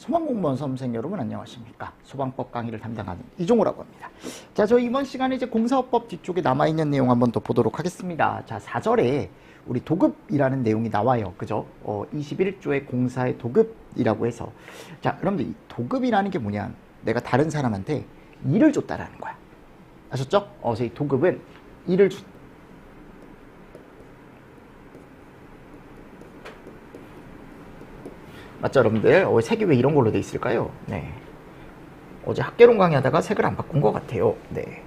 소방공무원 수험생 여러분 안녕하십니까. 소방법 강의를 담당하는 이종호라고 합니다. 자, 저 이번 시간에 이제 공사업법 뒤쪽에 남아있는 내용 한번 더 보도록 하겠습니다. 자, 4절에 우리 도급이라는 내용이 나와요. 그죠? 21조의 공사의 도급이라고 해서. 자, 여러분들 이 도급이라는 게 뭐냐? 내가 다른 사람한테 일을 줬다라는 거야. 아셨죠? 그래서 이 도급은 일을 준 맞죠, 여러분들? 색이 왜 이런 걸로 돼 있을까요? 네. 어제 학개론 강의하다가 색을 안 바꾼 것 같아요. 네.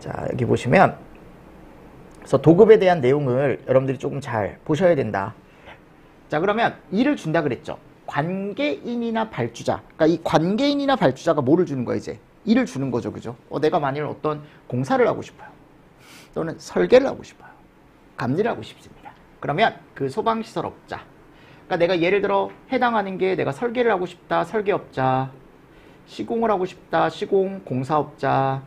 자, 여기 보시면, 그래서 도급에 대한 내용을 여러분들이 조금 잘 보셔야 된다. 자, 그러면 일을 준다 그랬죠. 관계인이나 발주자. 그러니까 이 관계인이나 발주자가 뭐를 주는 거야, 이제? 일을 주는 거죠, 그죠? 내가 만일 어떤 공사를 하고 싶어요. 또는 설계를 하고 싶어요. 감리를 하고 싶습니다. 그러면 그 소방시설업자. 그러니까 내가 예를 들어 해당하는 게 내가 설계를 하고 싶다, 설계업자, 시공을 하고 싶다, 시공, 공사업자,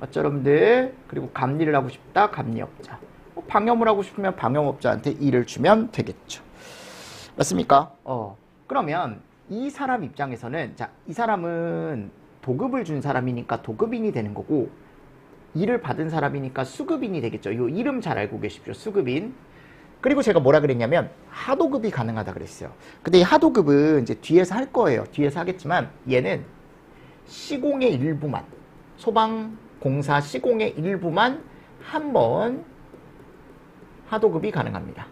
맞죠, 여러분들? 그리고 감리를 하고 싶다, 감리업자. 방염을 하고 싶으면 방염업자한테 일을 주면 되겠죠. 맞습니까? 그러면 이 사람 입장에서는, 자, 이 사람은 도급을 준 사람이니까 도급인이 되는 거고, 일을 받은 사람이니까 수급인이 되겠죠. 이 이름 잘 알고 계십시오. 수급인. 그리고 제가 뭐라 그랬냐면 하도급이 가능하다 그랬어요. 근데 이 하도급은 이제 뒤에서 할 거예요. 뒤에서 하겠지만 얘는 시공의 일부만, 소방공사 시공의 일부만 한 번 하도급이 가능합니다.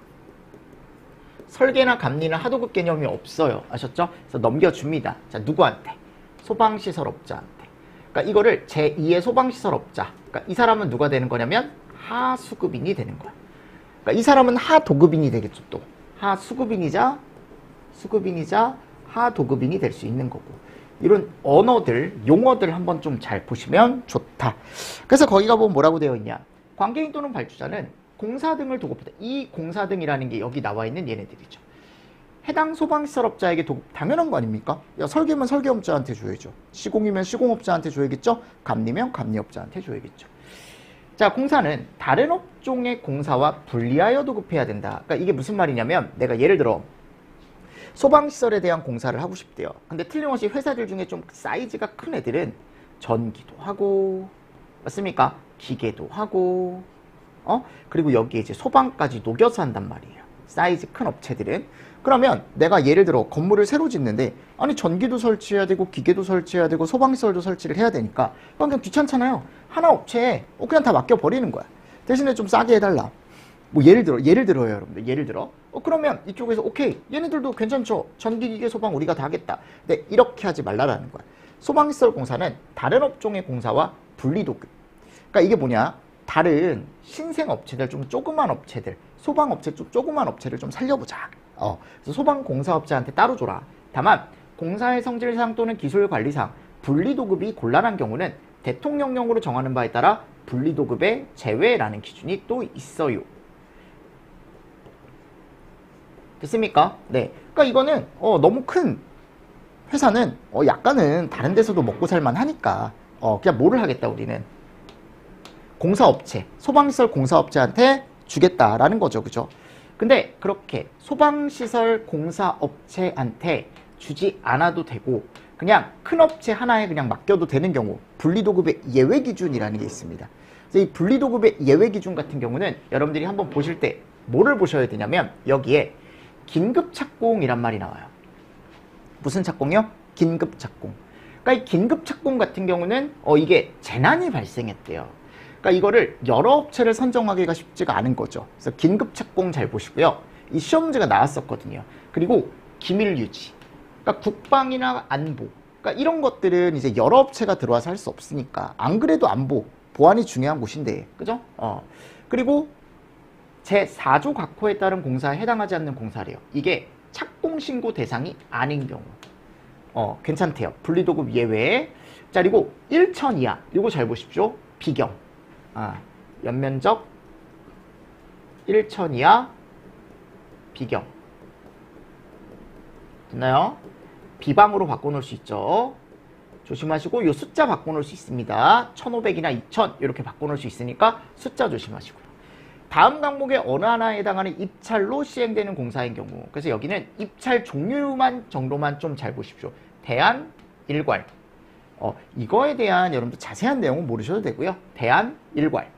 설계나 감리는 하도급 개념이 없어요. 아셨죠? 그래서 넘겨줍니다. 자, 누구한테? 소방시설업자한테. 그러니까 이거를 제2의 소방시설업자. 그러니까 이 사람은 누가 되는 거냐면 하수급인이 되는 거야. 그러니까 이 사람은 하도급인이 되겠죠. 또 하수급인이자 수급인이자 하도급인이 될 수 있는 거고, 이런 언어들, 용어들 한번 좀 잘 보시면 좋다. 그래서 거기가 보면 뭐라고 되어 있냐, 관계인 또는 발주자는 공사 등을 도급하다. 이 공사 등이라는 게 여기 나와 있는 얘네들이죠. 해당 소방시설업자에게 도급, 당연한 거 아닙니까? 야, 설계면 설계업자한테 줘야죠. 시공이면 시공업자한테 줘야겠죠. 감리면 감리업자한테 줘야겠죠. 자, 공사는 다른 업종의 공사와 분리하여 도급해야 된다. 그러니까 이게 무슨 말이냐면, 내가 예를 들어 소방시설에 대한 공사를 하고 싶대요. 근데 틀림없이 회사들 중에 좀 사이즈가 큰 애들은 전기도 하고, 맞습니까? 기계도 하고, 그리고 여기에 이제 소방까지 녹여서 한단 말이에요. 사이즈 큰 업체들은. 그러면 내가 예를 들어 건물을 새로 짓는데, 아니 전기도 설치해야 되고 기계도 설치해야 되고 소방시설도 설치를 해야 되니까 그냥 귀찮잖아요. 하나 업체에 그냥 다 맡겨버리는 거야. 대신에 좀 싸게 해달라. 뭐 예를 들어요, 여러분들. 예를 들어 그러면 이쪽에서 오케이, 얘네들도 괜찮죠. 전기, 기계, 소방 우리가 다 하겠다. 근데 이렇게 하지 말라라는 거야. 소방시설 공사는 다른 업종의 공사와 분리도급. 그러니까 이게 뭐냐, 다른 신생 업체들, 좀 조그만 업체들, 소방업체 좀 조그만 업체를 좀 살려보자. 그래서 소방공사업자한테 따로 줘라. 다만 공사의 성질상 또는 기술관리상 분리도급이 곤란한 경우는 대통령령으로 정하는 바에 따라 분리도급의 제외라는 기준이 또 있어요. 됐습니까? 네. 그러니까 이거는 너무 큰 회사는 약간은 다른 데서도 먹고 살만 하니까 그냥 뭐를 하겠다, 우리는 공사업체, 소방시설 공사업체한테 주겠다라는 거죠. 그죠? 근데 그렇게 소방시설 공사업체한테 주지 않아도 되고 그냥 큰 업체 하나에 그냥 맡겨도 되는 경우, 분리도급의 예외기준이라는 게 있습니다. 그래서 이 분리도급의 예외기준 같은 경우는 여러분들이 한번 보실 때 뭐를 보셔야 되냐면, 여기에 긴급착공이란 말이 나와요. 무슨 착공이요? 긴급착공. 그러니까 이 긴급착공 같은 경우는 이게 재난이 발생했대요. 그러니까 이거를 여러 업체를 선정하기가 쉽지가 않은 거죠. 그래서 긴급착공 잘 보시고요. 이 시험 문제가 나왔었거든요. 그리고 기밀유지, 그러니까 국방이나 안보, 그러니까 이런 것들은 이제 여러 업체가 들어와서 할 수 없으니까, 안 그래도 안보, 보안이 중요한 곳인데, 그죠? 그리고 제4조 각호에 따른 공사에 해당하지 않는 공사래요. 이게 착공신고 대상이 아닌 경우. 괜찮대요. 분리도급 예외에. 자, 그리고 1천 이하, 이거 잘 보십시오. 비경. 연면적 1천 이하 비경. 됐나요? 비방으로 바꿔놓을 수 있죠. 조심하시고, 이 숫자 바꿔놓을 수 있습니다. 1500이나 2000 이렇게 바꿔놓을 수 있으니까 숫자 조심하시고요. 다음 항목의 어느 하나에 해당하는 입찰로 시행되는 공사인 경우. 그래서 여기는 입찰 종류만 정도만 좀 잘 보십시오. 대안, 일괄. 이거에 대한 여러분들 자세한 내용은 모르셔도 되고요. 대안, 일괄.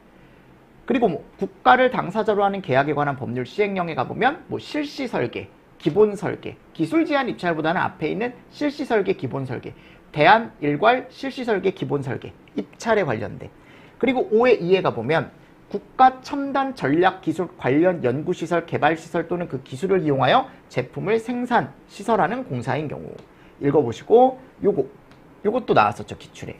그리고 뭐 국가를 당사자로 하는 계약에 관한 법률 시행령에 가보면 뭐 실시 설계, 기본 설계, 기술 제한 입찰보다는 앞에 있는 실시 설계, 기본 설계, 대안, 일괄, 실시 설계, 기본 설계, 입찰에 관련된. 그리고 5의 2에 가보면 국가 첨단 전략 기술 관련 연구시설, 개발시설 또는 그 기술을 이용하여 제품을 생산, 시설하는 공사인 경우. 읽어보시고 요것도 나왔었죠, 기출에.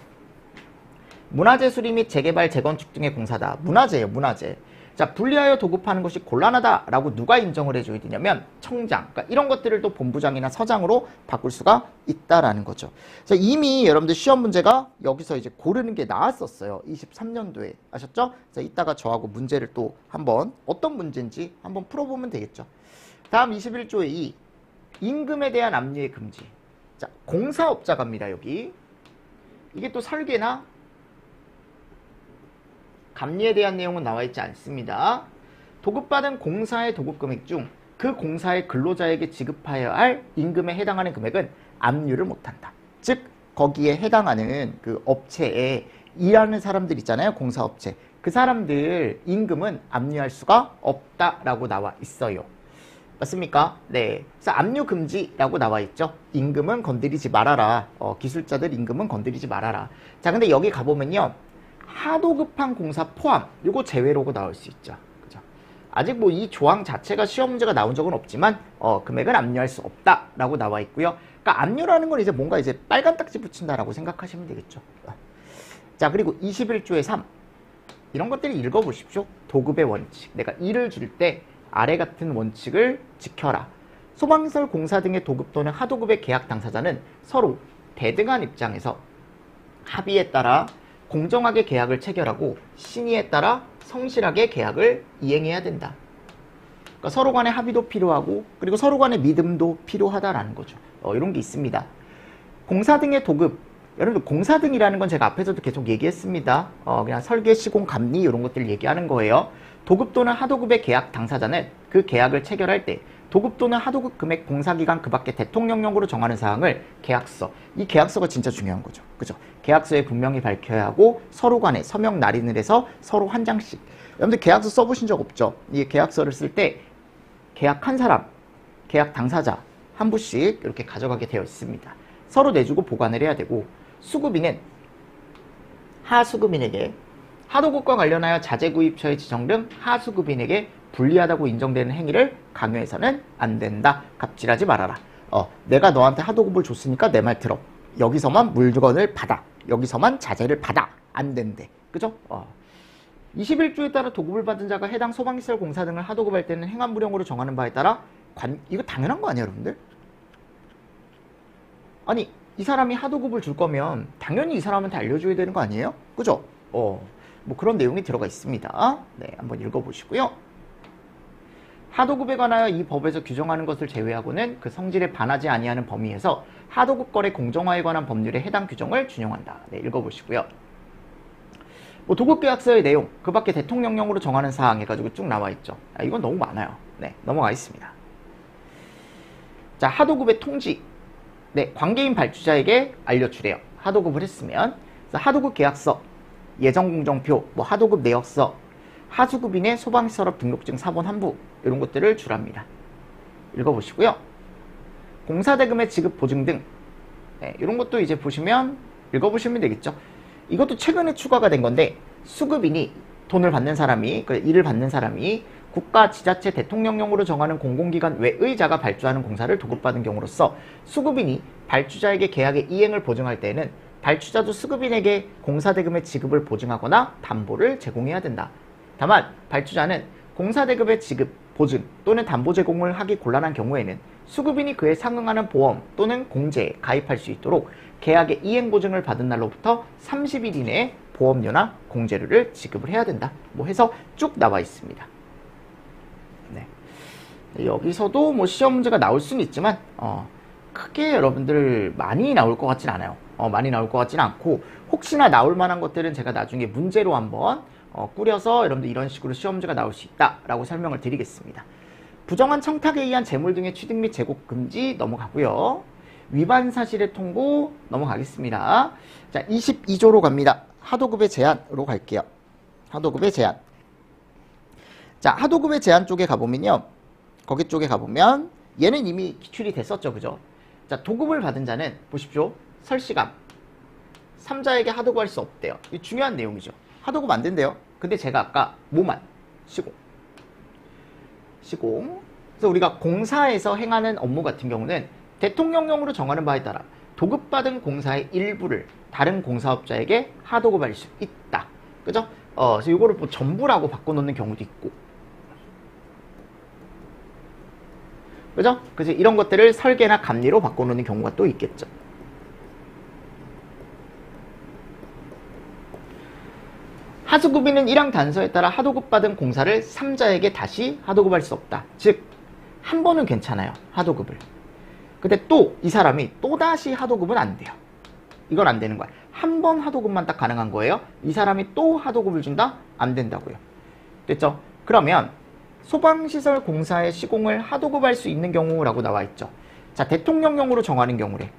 문화재 수리 및 재개발, 재건축 등의 공사다. 문화재예요, 문화재. 자, 분리하여 도급하는 것이 곤란하다라고 누가 인정을 해줘야 되냐면 청장. 그러니까 이런 것들을 또 본부장이나 서장으로 바꿀 수가 있다라는 거죠. 자, 이미 여러분들 시험 문제가 여기서 이제 고르는 게 나왔었어요. 23년도에. 아셨죠? 자, 이따가 저하고 문제를 또 한번 어떤 문제인지 한번 풀어보면 되겠죠. 다음 21조의 2. 임금에 대한 압류의 금지. 자, 공사업자 갑니다, 여기. 이게 또 설계나 감리에 대한 내용은 나와 있지 않습니다. 도급받은 공사의 도급금액 중 그 공사의 근로자에게 지급하여야 할 임금에 해당하는 금액은 압류를 못한다. 즉 거기에 해당하는 그 업체에 일하는 사람들 있잖아요. 공사업체. 그 사람들 임금은 압류할 수가 없다라고 나와 있어요. 맞습니까? 네. 그래서 압류 금지라고 나와 있죠. 임금은 건드리지 말아라. 기술자들 임금은 건드리지 말아라. 자, 근데 여기 가보면요. 하도급한 공사 포함, 요거 제외로고 나올 수 있죠. 그죠? 아직 뭐 이 조항 자체가 시험 문제가 나온 적은 없지만, 금액은 압류할 수 없다라고 나와 있고요. 그러니까 압류라는 건 이제 뭔가 이제 빨간 딱지 붙인다라고 생각하시면 되겠죠. 자, 그리고 21조의 3. 이런 것들을 읽어보십시오. 도급의 원칙. 내가 일을 줄 때 아래 같은 원칙을 지켜라. 소방시설 공사 등의 도급 또는 하도급의 계약 당사자는 서로 대등한 입장에서 합의에 따라 공정하게 계약을 체결하고 신의에 따라 성실하게 계약을 이행해야 된다. 그러니까 서로 간의 합의도 필요하고 그리고 서로 간의 믿음도 필요하다라는 거죠. 이런 게 있습니다. 공사 등의 도급. 여러분들 공사 등이라는 건 제가 앞에서도 계속 얘기했습니다. 그냥 설계, 시공, 감리 이런 것들 얘기하는 거예요. 도급 또는 하도급의 계약 당사자는 그 계약을 체결할 때 도급 또는 하도급 금액, 공사기간 그 밖에 대통령령으로 정하는 사항을 계약서. 이 계약서가 진짜 중요한 거죠. 그죠? 계약서에 분명히 밝혀야 하고 서로 간에 서명 날인을 해서 서로 한 장씩. 여러분들 계약서 써보신 적 없죠? 이 계약서를 쓸 때 계약한 사람, 계약 당사자 한 부씩 이렇게 가져가게 되어 있습니다. 서로 내주고 보관을 해야 되고 수급인은 하수급인에게 하도급과 관련하여 자재구입처의 지정 등 하수급인에게 불리하다고 인정되는 행위를 강요해서는 안 된다. 갑질하지 말아라. 내가 너한테 하도급을 줬으니까 내 말 들어. 여기서만 물건을 받아. 여기서만 자재를 받아. 안 된대. 그죠? 21조에 따라 도급을 받은 자가 해당 소방시설 공사 등을 하도급할 때는 행안부령으로 정하는 바에 따라 이거 당연한 거 아니에요, 여러분들? 아니, 이 사람이 하도급을 줄 거면 당연히 이 사람한테 알려줘야 되는 거 아니에요? 그죠? 뭐 그런 내용이 들어가 있습니다. 네, 한번 읽어보시고요. 하도급에 관하여 이 법에서 규정하는 것을 제외하고는 그 성질에 반하지 아니하는 범위에서 하도급 거래 공정화에 관한 법률에 해당 규정을 준용한다. 네, 읽어보시고요. 뭐 도급계약서의 내용, 그 밖에 대통령령으로 정하는 사항 해가지고 쭉 나와 있죠. 이건 너무 많아요. 네, 넘어가겠습니다. 자, 하도급의 통지. 네, 관계인 발주자에게 알려주래요. 하도급을 했으면. 그래서 하도급 계약서, 예정공정표, 뭐 하도급 내역서, 하수급인의 소방시설업 등록증 사본 한부 이런 것들을 주랍니다. 읽어보시고요. 공사대금의 지급 보증 등 네, 이런 것도 이제 보시면 읽어보시면 되겠죠. 이것도 최근에 추가가 된 건데 수급인이 돈을 받는 사람이 일을 받는 사람이 국가, 지자체, 대통령령으로 정하는 공공기관 외의 자가 발주하는 공사를 도급받은 경우로서 수급인이 발주자에게 계약의 이행을 보증할 때에는 발주자도 수급인에게 공사대금의 지급을 보증하거나 담보를 제공해야 된다. 다만 발주자는 공사대금의 지급, 보증 또는 담보 제공을 하기 곤란한 경우에는 수급인이 그에 상응하는 보험 또는 공제에 가입할 수 있도록 계약의 이행 보증을 받은 날로부터 30일 이내에 보험료나 공제료를 지급을 해야 된다. 뭐 해서 쭉 나와 있습니다. 네. 여기서도 뭐 시험 문제가 나올 수는 있지만 크게 여러분들 많이 나올 것 같진 않아요. 많이 나올 것 같진 않고 혹시나 나올 만한 것들은 제가 나중에 문제로 한번 꾸려서 여러분들 이런 식으로 시험 문제가 나올 수 있다라고 설명을 드리겠습니다. 부정한 청탁에 의한 재물 등의 취득 및 제공 금지 넘어가고요. 위반 사실의 통보 넘어가겠습니다. 자, 22조로 갑니다. 하도급의 제한으로 갈게요. 하도급의 제한. 자, 하도급의 제한 쪽에 가보면요. 거기 쪽에 가보면 얘는 이미 기출이 됐었죠. 그죠? 자, 도급을 받은 자는 보십시오. 설시감. 3자에게 하도급할 수 없대요. 이 중요한 내용이죠. 하도급 안 된대요. 근데 제가 아까 뭐만? 시공. 그래서 우리가 공사에서 행하는 업무 같은 경우는 대통령령으로 정하는 바에 따라 도급받은 공사의 일부를 다른 공사업자에게 하도급할 수 있다. 그죠? 그래서 이거를 뭐 전부라고 바꿔놓는 경우도 있고. 그죠? 그래서 이런 것들을 설계나 감리로 바꿔놓는 경우가 또 있겠죠. 하수급인은 1항 단서에 따라 하도급받은 공사를 3자에게 다시 하도급할 수 없다. 즉, 한 번은 괜찮아요. 하도급을. 근데 또 이 사람이 또다시 하도급은 안 돼요. 이건 안 되는 거야. 한 번 하도급만 딱 가능한 거예요. 이 사람이 또 하도급을 준다? 안 된다고요. 됐죠? 그러면 소방시설 공사의 시공을 하도급할 수 있는 경우라고 나와 있죠. 자, 대통령령으로 정하는 경우래.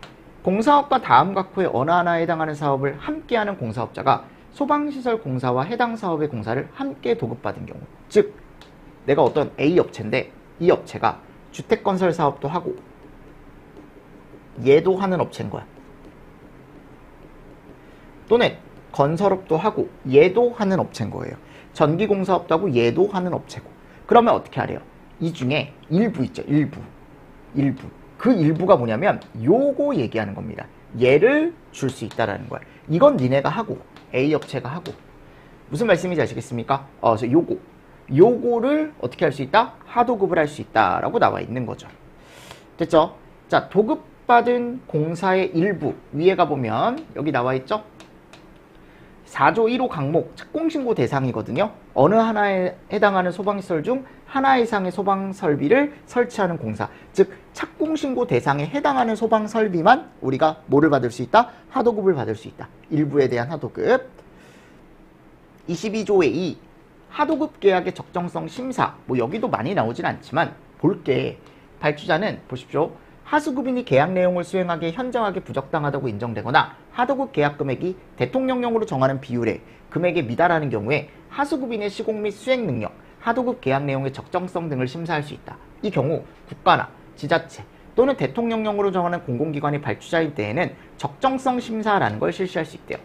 공사업과 다음 각 후에 어느 하나에 해당하는 사업을 함께하는 공사업자가 소방시설 공사와 해당 사업의 공사를 함께 도급받은 경우. 즉, 내가 어떤 A 업체인데 이 업체가 주택건설 사업도 하고 얘도 하는 업체인 거야. 또는 건설업도 하고 얘도 하는 업체인 거예요. 전기공사업도 하고 얘도 하는 업체고. 그러면 어떻게 하래요? 이 중에 일부 있죠. 일부. 그 일부가 뭐냐면 요거 얘기하는 겁니다. 얘를 줄 수 있다라는 거야. 이건 니네가 하고 A 업체가 하고. 무슨 말씀인지 아시겠습니까? 그래서 요거를 어떻게 할 수 있다? 하도급을 할 수 있다라고 나와 있는 거죠. 됐죠? 자, 도급받은 공사의 일부 위에 가보면 여기 나와 있죠? 4조 1호 강목 착공신고 대상이거든요. 어느 하나에 해당하는 소방시설 중 하나 이상의 소방설비를 설치하는 공사. 즉, 착공신고 대상에 해당하는 소방설비만 우리가 뭐를 받을 수 있다? 하도급을 받을 수 있다. 일부에 대한 하도급. 22조의 2. 하도급 계약의 적정성 심사. 뭐 여기도 많이 나오진 않지만 볼게. 발주자는 보십시오. 하수급인이 계약 내용을 수행하기에 현저하게 부적당하다고 인정되거나 하도급 계약 금액이 대통령령으로 정하는 비율에 금액에 미달하는 경우에 하수급인의 시공 및 수행 능력, 하도급 계약 내용의 적정성 등을 심사할 수 있다. 이 경우 국가나 지자체 또는 대통령령으로 정하는 공공기관이 발주자일 때에는 적정성 심사라는 걸 실시할 수 있대요.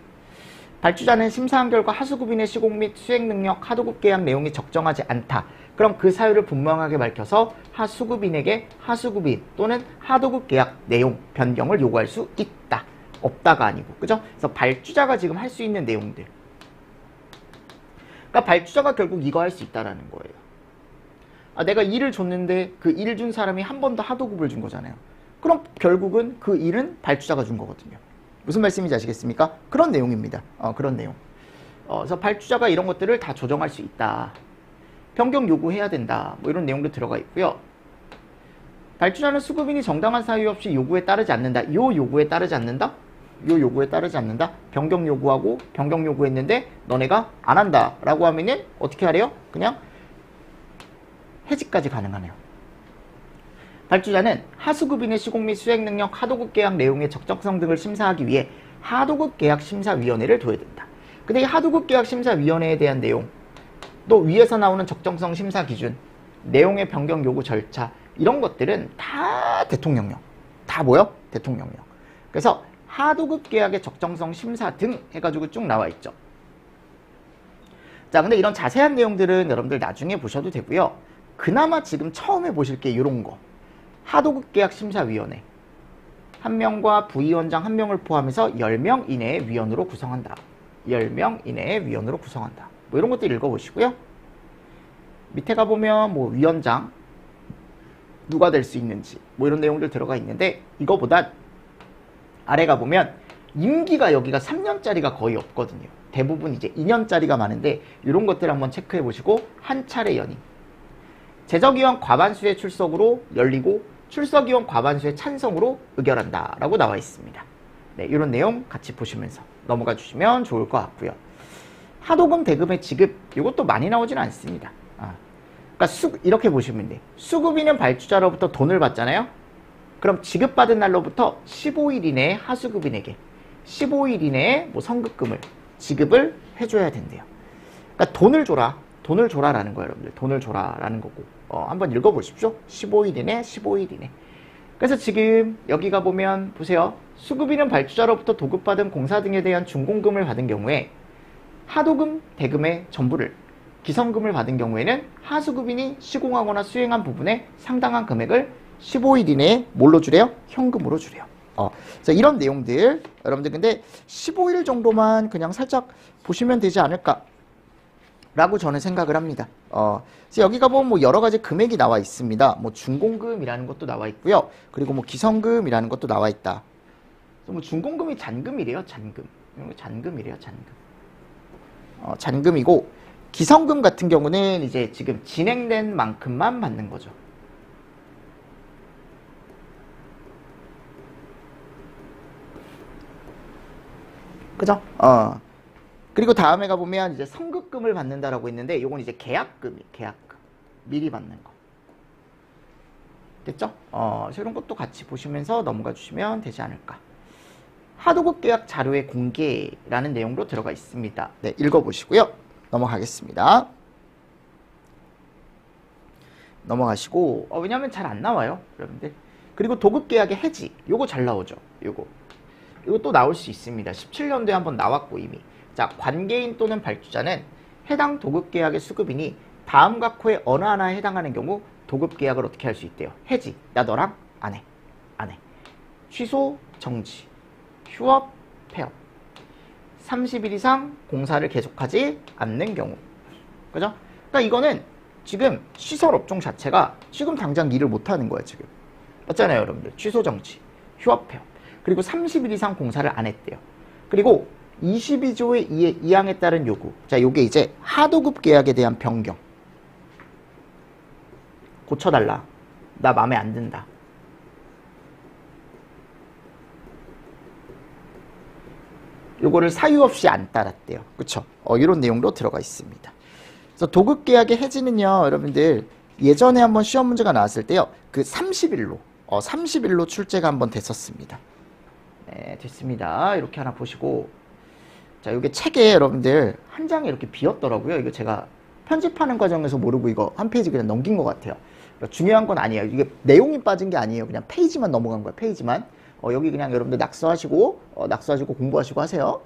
발주자는 심사한 결과 하수급인의 시공 및 수행 능력, 하도급 계약 내용이 적정하지 않다. 그럼 그 사유를 분명하게 밝혀서 하수급인에게 하수급인 또는 하도급 계약 내용 변경을 요구할 수 있다. 없다가 아니고. 그죠? 그래서 발주자가 지금 할 수 있는 내용들. 그러니까 발주자가 결국 이거 할 수 있다라는 거예요. 아, 내가 일을 줬는데 그 일 준 사람이 한 번 더 하도급을 준 거잖아요. 그럼 결국은 그 일은 발주자가 준 거거든요. 무슨 말씀인지 아시겠습니까? 그런 내용입니다. 그런 내용. 그래서 발주자가 이런 것들을 다 조정할 수 있다. 변경 요구해야 된다. 뭐 이런 내용도 들어가 있고요. 발주자는 수급인이 정당한 사유 없이 요구에 따르지 않는다. 요 요구에 따르지 않는다? 요 요구에 따르지 않는다. 변경 요구하고 변경 요구했는데 너네가 안 한다 라고 하면은 어떻게 하래요? 그냥 해지까지 가능하네요. 발주자는 하수급인의 시공 및 수행 능력, 하도급 계약 내용의 적정성 등을 심사하기 위해 하도급 계약 심사위원회를 둬야 된다. 근데 이 하도급 계약 심사위원회에 대한 내용, 또 위에서 나오는 적정성 심사 기준, 내용의 변경 요구 절차, 이런 것들은 다 대통령령. 다 뭐요? 대통령령. 그래서 하도급 계약의 적정성 심사 등 해가지고 쭉 나와 있죠. 자, 근데 이런 자세한 내용들은 여러분들 나중에 보셔도 되고요. 그나마 지금 처음에 보실 게 이런 거. 하도급 계약 심사위원회. 1명과 부위원장 1명을 포함해서 10명 이내의 위원으로 구성한다. 10명 이내의 위원으로 구성한다. 뭐 이런 것들 읽어보시고요. 밑에 가보면 뭐 위원장 누가 될 수 있는지 뭐 이런 내용들 들어가 있는데, 이거보다 아래 가보면 임기가 여기가 3년짜리가 거의 없거든요. 대부분 이제 2년짜리가 많은데 이런 것들 한번 체크해 보시고 한 차례 연임. 제적위원 과반수의 출석으로 열리고 출석위원 과반수의 찬성으로 의결한다 라고 나와 있습니다. 네, 이런 내용 같이 보시면서 넘어가 주시면 좋을 것 같고요. 하도금, 대금의 지급, 이것도 많이 나오지는 않습니다. 그러니까 이렇게 보시면 돼. 수급인은 발주자로부터 돈을 받잖아요. 그럼 지급받은 날로부터 15일 이내에 하수급인에게 15일 이내에 뭐 성급금을 지급을 해줘야 된대요. 그러니까 돈을 줘라라는 거예요, 여러분들. 돈을 줘라라는 거고. 한번 읽어보십시오. 15일 이내, 15일 이내. 그래서 지금 여기가 보면 보세요. 수급인은 발주자로부터 도급받은 공사 등에 대한 준공금을 받은 경우에 하도금, 대금의 전부를, 기성금을 받은 경우에는 하수급인이 시공하거나 수행한 부분에 상당한 금액을 15일 이내에 뭘로 주래요? 현금으로 주래요. 자, 이런 내용들 여러분들 근데 15일 정도만 그냥 살짝 보시면 되지 않을까 라고 저는 생각을 합니다. 그래서 여기가 보면 뭐 여러 가지 금액이 나와 있습니다. 뭐 준공금이라는 것도 나와 있고요. 그리고 뭐 기성금이라는 것도 나와 있다. 그래서 뭐 준공금이 잔금이래요. 잔금. 잔금이래요. 잔금. 잔금이고 기성금 같은 경우는 이제 지금 진행된 만큼만 받는 거죠. 그죠? 그리고 다음에 가보면 이제 성급금을 받는다라고 했는데 요건 이제 계약금 미리 받는 거 됐죠? 이런 것도 같이 보시면서 넘어가 주시면 되지 않을까. 하도급 계약 자료의 공개라는 내용으로 들어가 있습니다. 네, 읽어보시고요. 넘어가겠습니다. 넘어가시고 왜냐면 잘 안 나와요, 여러분들. 그리고 도급 계약의 해지 요거 잘 나오죠. 요거 또 나올 수 있습니다. 17년도에 한번 나왔고 이미. 자, 관계인 또는 발주자는 해당 도급계약의 수급인이 다음 각호의 어느 하나에 해당하는 경우 도급계약을 어떻게 할 수 있대요? 해지. 나 너랑 안 해. 취소, 정지, 휴업, 폐업. 30일 이상 공사를 계속하지 않는 경우. 그죠? 그러니까 이거는 지금 시설 업종 자체가 지금 당장 일을 못하는 거예요, 지금. 맞잖아요, 여러분들. 취소, 정지, 휴업, 폐업. 그리고 30일 이상 공사를 안 했대요. 그리고 22조의 2항에 따른 요구. 자, 요게 이제 하도급 계약에 대한 변경. 고쳐달라. 나 마음에 안 든다. 요거를 사유 없이 안 따랐대요. 그쵸? 이런 내용도 들어가 있습니다. 그래서 도급 계약의 해지는요, 여러분들 예전에 한번 시험 문제가 나왔을 때요, 그 30일로 출제가 한번 됐었습니다. 네, 됐습니다. 이렇게 하나 보시고. 자, 이게 책에 여러분들 한 장에 이렇게 비었더라고요. 이거 제가 편집하는 과정에서 모르고 이거 한 페이지 그냥 넘긴 것 같아요. 그러니까 중요한 건 아니에요. 이게 내용이 빠진 게 아니에요. 그냥 페이지만 넘어간 거예요. 페이지만. 여기 그냥 여러분들 낙서하시고 공부하시고 하세요.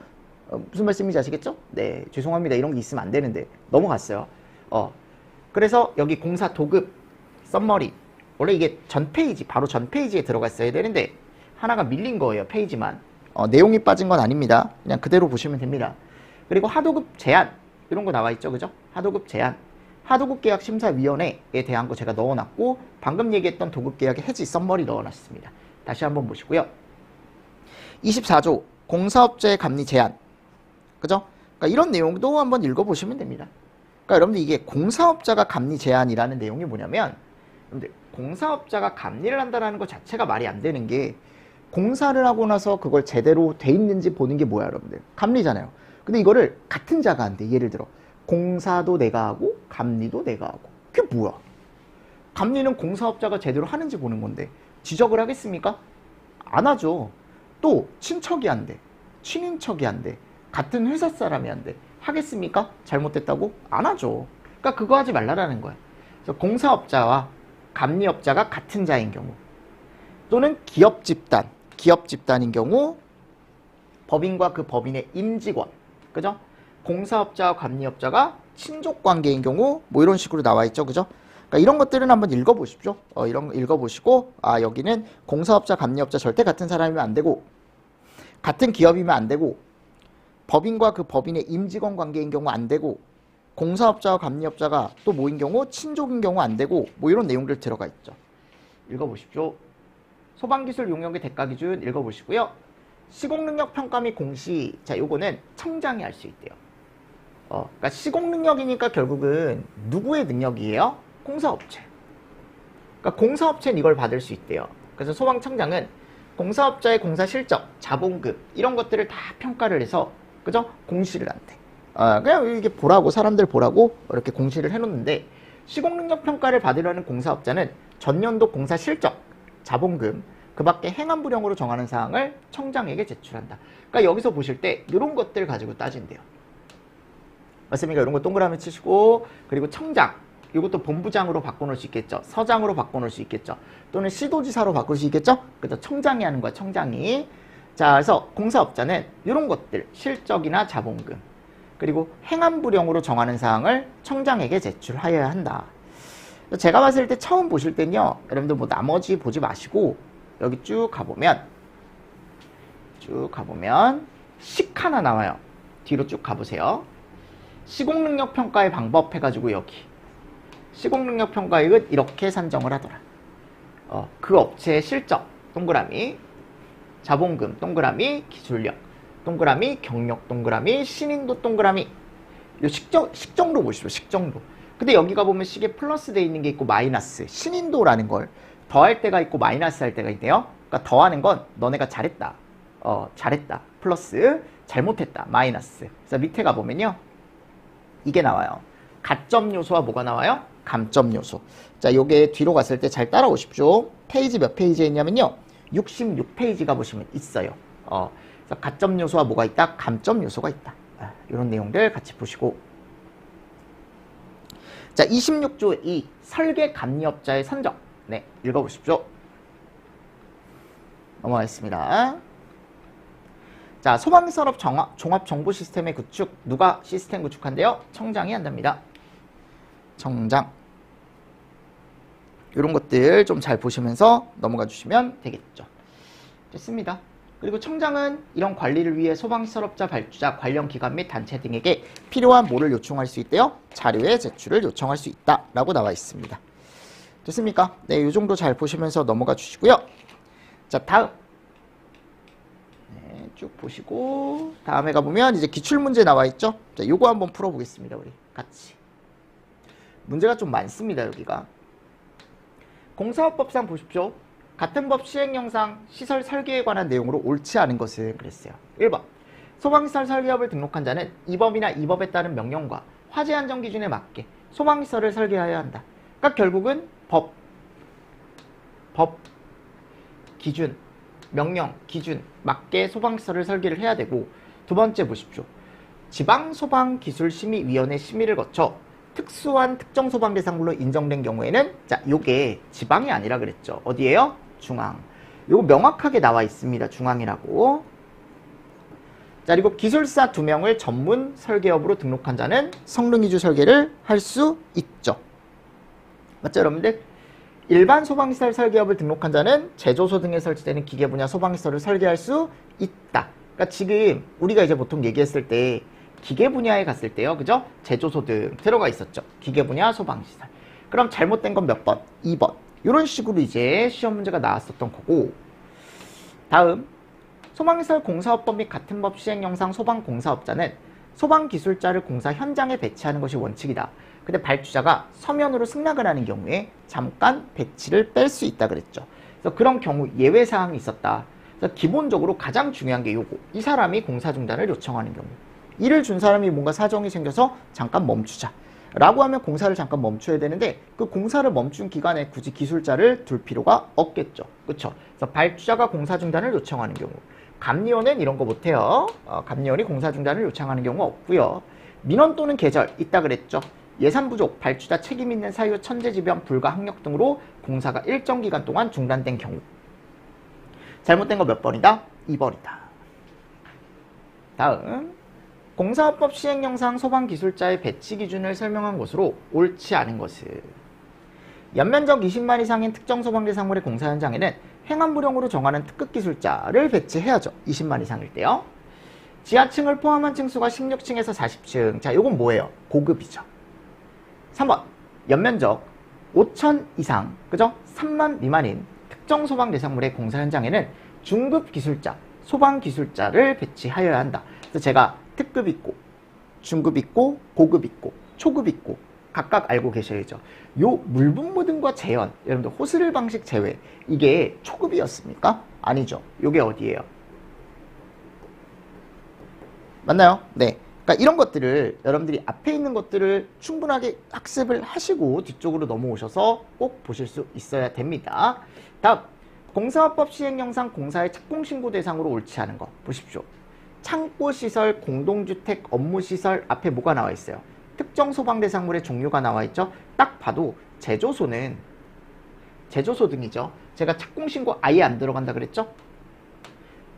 무슨 말씀인지 아시겠죠? 네, 죄송합니다. 이런 게 있으면 안 되는데 넘어갔어요. 그래서 여기 공사 도급 썸머리. 원래 이게 전 페이지, 바로 전 페이지에 들어갔어야 되는데 하나가 밀린 거예요. 페이지만. 내용이 빠진 건 아닙니다. 그냥 그대로 보시면 됩니다. 그리고 하도급 제한 이런 거 나와 있죠, 그죠? 하도급 제한, 하도급 계약 심사위원회에 대한 거 제가 넣어놨고 방금 얘기했던 도급 계약의 해지 썸머리 넣어놨습니다. 다시 한번 보시고요. 24조 공사업자의 감리 제한, 그죠? 그러니까 이런 내용도 한번 읽어보시면 됩니다. 그러니까 여러분들 이게 공사업자가 감리 제한이라는 내용이 뭐냐면, 여러분들 공사업자가 감리를 한다는 것 자체가 말이 안 되는 게, 공사를 하고 나서 그걸 제대로 돼 있는지 보는 게 뭐야, 여러분들? 감리잖아요. 근데 이거를 같은 자가 한대. 예를 들어 공사도 내가 하고 감리도 내가 하고. 그게 뭐야? 감리는 공사업자가 제대로 하는지 보는 건데 지적을 하겠습니까? 안 하죠. 또 친척이 한대, 친인척이 한대, 같은 회사 사람이 한대. 하겠습니까? 잘못됐다고? 안 하죠. 그러니까 그거 하지 말라라는 거야. 그래서 공사업자와 감리업자가 같은 자인 경우, 또는 기업 집단인 경우 법인과 그 법인의 임직원, 그죠? 공사업자와 감리업자가 친족 관계인 경우 뭐 이런 식으로 나와 있죠, 그죠? 그러니까 이런 것들은 한번 읽어보십시오. 이런 거 읽어보시고, 여기는 공사업자, 감리업자 절대 같은 사람이면 안 되고, 같은 기업이면 안 되고, 법인과 그 법인의 임직원 관계인 경우 안 되고, 공사업자와 감리업자가 또 뭐인 경우 친족인 경우 안 되고, 뭐 이런 내용들 들어가 있죠. 읽어보십시오. 소방기술 용역의 대가기준 읽어보시고요. 시공능력 평가 및 공시, 자, 요거는 청장이 할 수 있대요. 그러니까 시공능력이니까 결국은 누구의 능력이에요? 공사업체. 그러니까 공사업체는 이걸 받을 수 있대요. 그래서 소방청장은 공사업자의 공사 실적, 자본금 이런 것들을 다 평가를 해서, 그죠? 공시를 한대. 그냥 이게 보라고, 사람들 보라고 이렇게 공시를 해놓는데, 시공능력 평가를 받으려는 공사업자는 전년도 공사 실적, 자본금, 그 밖에 행안 부령으로 정하는 사항을 청장에게 제출한다. 그러니까 여기서 보실 때 이런 것들 가지고 따진대요. 맞습니까? 이런 거 동그라미 치시고, 그리고 청장, 이것도 본부장으로 바꿔놓을 수 있겠죠. 서장으로 바꿔놓을 수 있겠죠. 또는 시도지사로 바꿀 수 있겠죠. 그래서 청장이 하는 거야, 청장이. 자, 그래서 공사업자는 이런 것들, 실적이나 자본금, 그리고 행안부령으로 정하는 사항을 청장에게 제출하여야 한다. 제가 봤을 때 처음 보실 때는요, 여러분들 뭐 나머지 보지 마시고 여기 쭉 가보면 식 하나 나와요. 뒤로 쭉 가보세요. 시공능력 평가의 방법 해가지고 여기 시공능력 평가액은 이렇게 산정을 하더라. 그 업체의 실적 동그라미, 자본금 동그라미, 기술력 동그라미, 경력 동그라미, 신인도 동그라미. 이 식정도 보시죠. 식정도. 근데 여기 가보면 식에 플러스 돼 있는 게 있고 마이너스, 신인도라는 걸 더할 때가 있고 마이너스 할 때가 있대요. 그러니까 더하는 건 너네가 잘했다, 잘했다, 플러스 잘못했다, 마이너스. 그래서 밑에 가보면요, 이게 나와요. 가점 요소와 뭐가 나와요? 감점 요소. 자, 요게 뒤로 갔을 때 잘 따라오십시오. 페이지 몇 페이지에 있냐면요, 66페이지 가보시면 있어요. 그래서 가점 요소와 뭐가 있다? 감점 요소가 있다. 이런 내용들 같이 보시고. 자, 26조 2 설계 감리업자의 선정. 네, 읽어보십시오. 넘어가겠습니다. 자, 소방산업 종합정보시스템의 구축, 누가 시스템 구축한대요? 청장이 한답니다. 청장. 이런 것들 좀 잘 보시면서 넘어가 주시면 되겠죠. 됐습니다. 그리고 청장은 이런 관리를 위해 소방시설업자, 발주자, 관련 기관 및 단체 등에게 필요한 뭐를 요청할 수 있대요? 자료의 제출을 요청할 수 있다 라고 나와 있습니다. 됐습니까? 네, 이 정도 잘 보시면서 넘어가 주시고요. 자, 다음. 네, 쭉 보시고 다음에 가보면 이제 기출문제 나와 있죠? 자, 요거 한번 풀어보겠습니다. 우리 같이. 문제가 좀 많습니다. 여기가. 공사업법상 보십시오. 같은 법 시행령상 시설 설계에 관한 내용으로 옳지 않은 것을 그랬어요. 1번. 소방시설 설계업을 등록한 자는 이 법이나 이 법에 따른 명령과 화재 안전 기준에 맞게 소방시설을 설계하여야 한다. 그러니까 결국은 법, 기준, 명령, 기준 맞게 소방시설을 설계를 해야 되고, 두 번째 보십시오. 지방소방기술심의위원회 심의를 거쳐 특수한 특정 소방 대상물로 인정된 경우에는, 자, 요게 지방이 아니라 그랬죠. 어디예요? 중앙. 요거 명확하게 나와 있습니다. 중앙이라고. 자, 그리고 기술사 2명을 전문 설계업으로 등록한 자는 성능위주 설계를 할 수 있죠. 맞죠, 여러분들? 일반 소방시설 설계업을 등록한 자는 제조소 등에 설치되는 기계 분야 소방시설을 설계할 수 있다. 그러니까 지금 우리가 이제 보통 얘기했을 때 기계 분야에 갔을 때요, 그죠? 제조소 등 들어가 있었죠. 기계 분야 소방시설. 그럼 잘못된 건 몇 번? 2번. 이런 식으로 이제 시험 문제가 나왔었던 거고. 다음, 소방시설 공사업법 및 같은 법 시행령상 소방공사업자는 소방기술자를 공사 현장에 배치하는 것이 원칙이다. 근데 발주자가 서면으로 승낙을 하는 경우에 잠깐 배치를 뺄 수 있다 그랬죠. 그래서 그런 경우 예외사항이 있었다. 그래서 기본적으로 가장 중요한 게 요거. 이 사람이 공사 중단을 요청하는 경우. 일을 준 사람이 뭔가 사정이 생겨서 잠깐 멈추자 라고 하면 공사를 잠깐 멈춰야 되는데, 그 공사를 멈춘 기간에 굳이 기술자를 둘 필요가 없겠죠. 그쵸? 그래서 발주자가 공사 중단을 요청하는 경우, 감리원은 이런 거 못해요. 감리원이 공사 중단을 요청하는 경우 없고요. 민원 또는 계절 있다 그랬죠. 예산 부족, 발주자 책임 있는 사유, 천재지변, 불가, 학력 등으로 공사가 일정 기간 동안 중단된 경우. 잘못된 거 몇 번이다? 2번이다. 다음, 공사업법 시행령상 소방기술자의 배치 기준을 설명한 것으로 옳지 않은 것을. 연면적 20만 이상인 특정 소방대상물의 공사 현장에는 행안부령으로 정하는 특급기술자를 배치해야죠. 20만 이상일 때요. 지하층을 포함한 층수가 16층에서 40층. 자, 요건 뭐예요? 고급이죠. 3번, 연면적 5천 이상, 그죠? 3만 미만인 특정 소방대상물의 공사 현장에는 중급기술자, 소방기술자를 배치하여야 한다. 그래서 제가 특급 있고, 중급 있고, 고급 있고, 초급 있고 각각 알고 계셔야죠. 요 물분모 등과 재현, 여러분들 호스릴 방식 제외, 이게 초급이었습니까? 아니죠. 요게 어디예요? 맞나요? 네, 그러니까 이런 것들을 여러분들이 앞에 있는 것들을 충분하게 학습을 하시고 뒤쪽으로 넘어오셔서 꼭 보실 수 있어야 됩니다. 다음, 공사화법 시행령상 공사의 착공신고 대상으로 옳지 않은 거 보십시오. 창고시설, 공동주택, 업무시설 앞에 뭐가 나와 있어요? 특정 소방 대상물의 종류가 나와 있죠. 딱 봐도 제조소는 제조소 등이죠. 제가 착공신고 아예 안 들어간다 그랬죠?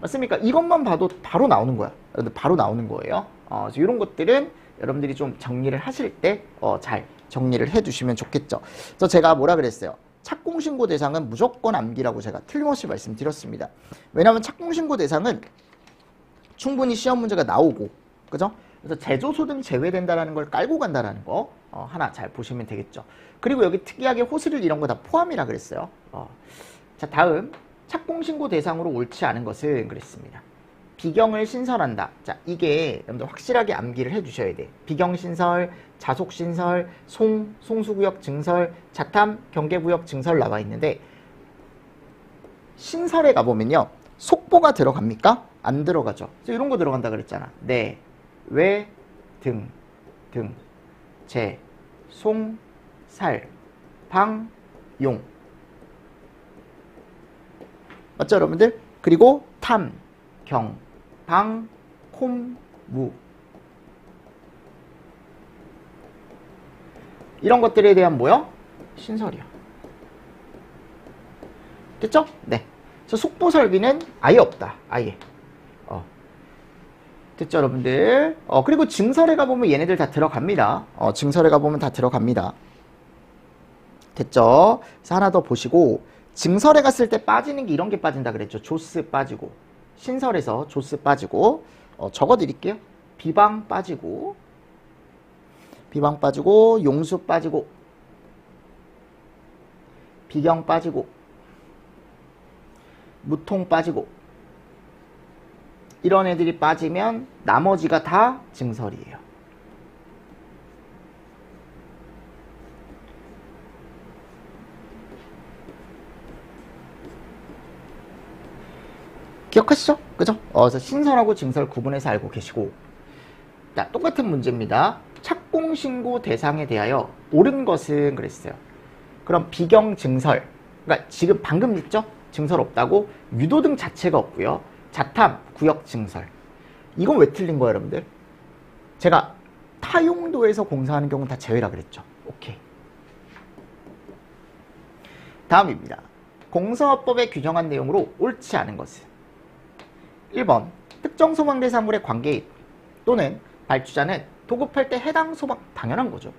맞습니까? 이것만 봐도 바로 나오는 거야. 바로 나오는 거예요. 그래서 이런 것들은 여러분들이 좀 정리를 하실 때 잘 정리를 해두시면 좋겠죠. 그래서 제가 뭐라 그랬어요? 착공신고 대상은 무조건 암기라고 제가 틀림없이 말씀드렸습니다. 왜냐하면 착공신고 대상은 충분히 시험 문제가 나오고, 그죠? 그래서 제조소 등 제외된다라는 걸 깔고 간다라는 거 하나 잘 보시면 되겠죠. 그리고 여기 특이하게 호스릴 이런 거 다 포함이라 그랬어요. 자, 다음 착공신고 대상으로 옳지 않은 것은 그랬습니다. 비경을 신설한다. 자, 이게 여러분들 확실하게 암기를 해주셔야 돼. 비경신설, 자속신설, 송수구역 증설, 자탐, 경계구역 증설 나와 있는데 신설에 가보면요. 속보가 들어갑니까? 안 들어가죠. 그래서 이런 거 들어간다 그랬잖아. 네, 외, 등, 제, 송, 살, 방, 용. 맞죠, 여러분들? 그리고 탐, 경, 방, 콤, 무. 이런 것들에 대한 뭐요? 신설이요. 됐죠? 네. 그래서 속보 설비는 아예 없다. 아예. 됐죠, 여러분들? 그리고 증설에 가보면 얘네들 다 들어갑니다. 증설에 가보면 다 들어갑니다. 됐죠? 그래서 하나 더 보시고, 증설에 갔을 때 빠지는 게 이런 게 빠진다 그랬죠. 조스 빠지고, 신설에서 조스 빠지고, 적어 드릴게요. 비방 빠지고, 용수 빠지고, 비경 빠지고, 무통 빠지고, 이런 애들이 빠지면 나머지가 다 증설이에요. 기억하시죠? 그죠? 그래서 신설하고 증설 구분해서 알고 계시고, 자, 똑같은 문제입니다. 착공신고 대상에 대하여 옳은 것은 그랬어요. 그럼 비경 증설, 그러니까 지금 방금 했죠? 증설 없다고 유도등 자체가 없고요. 자탐, 구역 증설. 이건 왜 틀린 거예요, 여러분들? 제가 타용도에서 공사하는 경우는 다 제외라 그랬죠. 오케이. 다음입니다. 공사업법에 규정한 내용으로 옳지 않은 것은 1번, 특정 소방 대상물의 관계인 또는 발주자는 도급할 때 해당 소방, 당연한 거죠.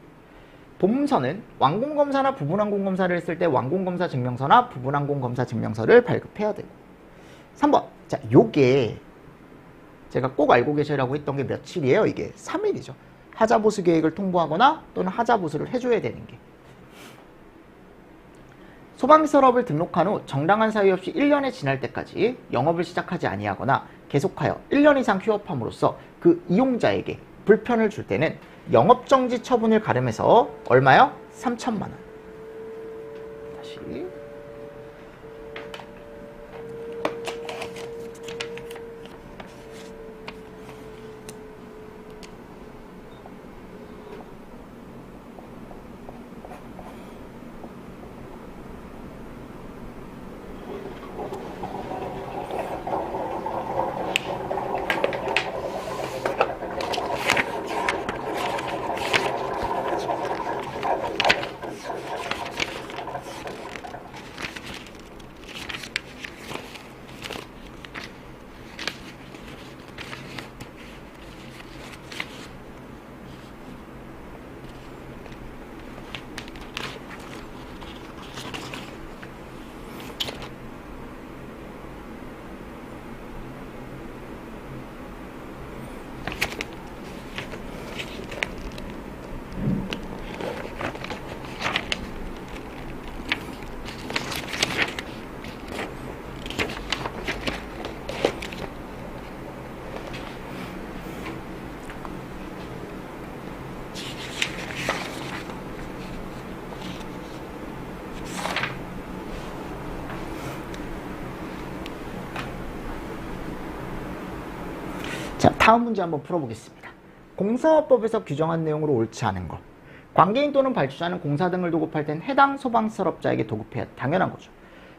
본문서는 완공검사나 부분완공검사를 했을 때 완공검사 증명서나 부분완공검사 증명서를 발급해야 되고 3번, 자, 요게 제가 꼭 알고 계시라고 했던 게 며칠이에요? 이게 3일이죠. 하자보수 계획을 통보하거나 또는 하자보수를 해줘야 되는 게. 소방시설업을 등록한 후 정당한 사유 없이 1년에 지날 때까지 영업을 시작하지 아니하거나 계속하여 1년 이상 휴업함으로써 그 이용자에게 불편을 줄 때는 영업정지 처분을 가름해서 얼마요? 3,000만 원. 다시. 자, 다음 문제 한번 풀어보겠습니다. 공사업법에서 규정한 내용으로 옳지 않은 것. 관계인 또는 발주자는 공사 등을 도급할 땐 해당 소방사업자에게 도급해야 당연한 거죠.